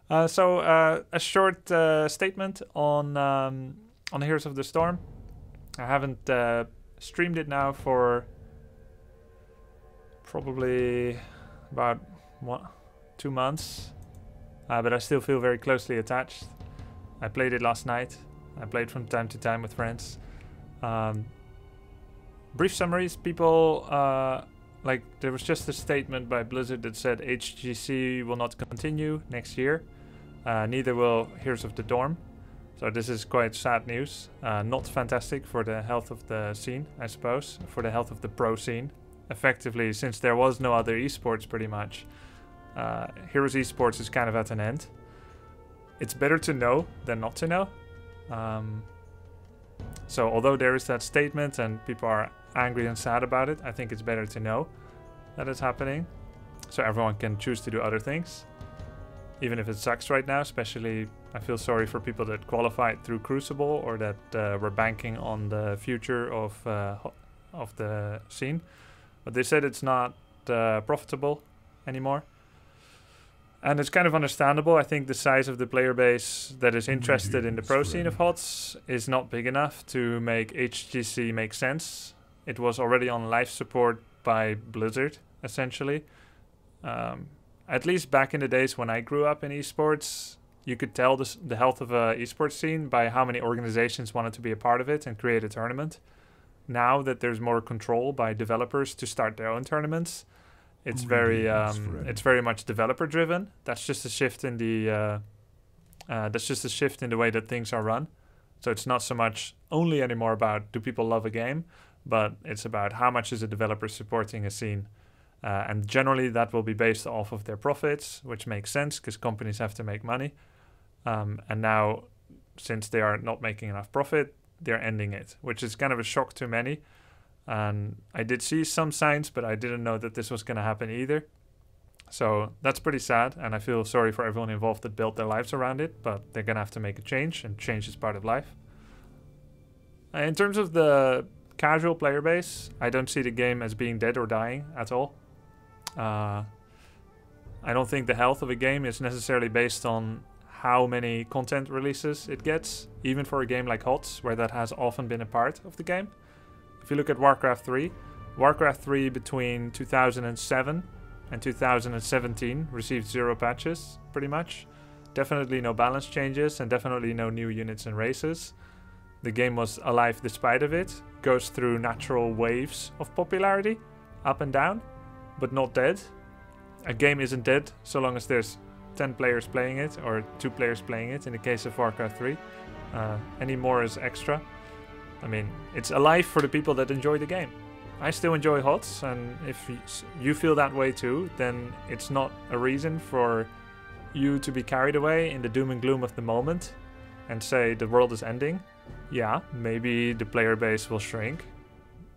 A short statement on Heroes of the Storm. I haven't streamed it now for probably about 2 months, but I still feel very closely attached. I played it last night. I played from time to time with friends. Brief summaries, people, like there was just a statement by Blizzard that said HGC will not continue next year. Neither will Heroes of the Dorm. So this is quite sad news. Not fantastic for the health of the scene, I suppose, for the health of the pro scene. Effectively, since there was no other esports pretty much, Heroes esports is kind of at an end. It's better to know than not to know. So although there is that statement and people are angry and sad about it, I think it's better to know that it's happening, so everyone can choose to do other things. Even if it sucks right now, especially I feel sorry for people that qualified through Crucible or that were banking on the future of the scene. But they said it's not profitable anymore. And it's kind of understandable. I think the size of the player base that is interested in the pro scene of HotS is not big enough to make HGC make sense. It was already on life support by Blizzard, essentially. At least back in the days when I grew up in esports, you could tell the health of a esports scene by how many organizations wanted to be a part of it and create a tournament. Now that there's more control by developers to start their own tournaments, it's very much developer driven. That's just a shift in the way that things are run. So it's not so much only anymore about do people love a game, but it's about how much is a developer supporting a scene. And generally that will be based off of their profits, which makes sense because companies have to make money. And now, since they are not making enough profit, they're ending it, which is kind of a shock to many. And I did see some signs, but I didn't know that this was going to happen either. So that's pretty sad, and I feel sorry for everyone involved that built their lives around it, but they're going to have to make a change, and change is part of life. In terms of the casual player base, I don't see the game as being dead or dying at all. I don't think the health of a game is necessarily based on how many content releases it gets, even for a game like HotS, where that has often been a part of the game. If you look at Warcraft 3, Warcraft 3 between 2007 and 2017 received 0 patches, pretty much. Definitely no balance changes and definitely no new units and races. The game was alive despite of it, goes through natural waves of popularity, up and down, but not dead. A game isn't dead so long as there's 10 players playing it or 2 players playing it in the case of Warcraft 3. Any more is extra. I mean, it's alive for the people that enjoy the game. I still enjoy HotS, and if you feel that way too, then it's not a reason for you to be carried away in the doom and gloom of the moment and say the world is ending. Yeah, maybe the player base will shrink.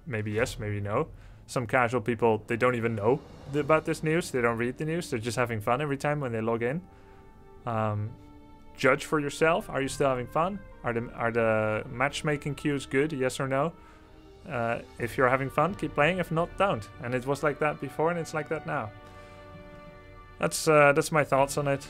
Maybe yes, maybe no. Some casual people, they don't even know about this news. They don't read the news. They're just having fun every time when they log in. Judge for yourself. Are you still having fun? Are the matchmaking queues good? Yes or no? If you're having fun, keep playing. If not, don't. And it was like that before, and it's like that now. That's my thoughts on it.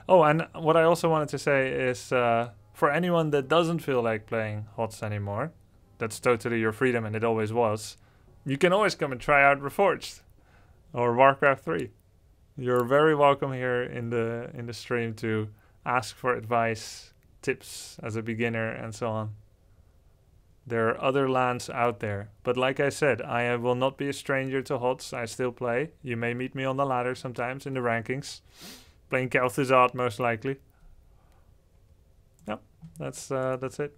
Oh, and what I also wanted to say is, for anyone that doesn't feel like playing HotS anymore, that's totally your freedom, and it always was. You can always come and try out Reforged or Warcraft 3. You're very welcome here in the stream to ask for advice, tips as a beginner, and so on. There are other lands out there, but like I said, I will not be a stranger to HotS. I still play. You may meet me on the ladder sometimes in the rankings, playing Kel'Thuzad most likely. Yep, that's it.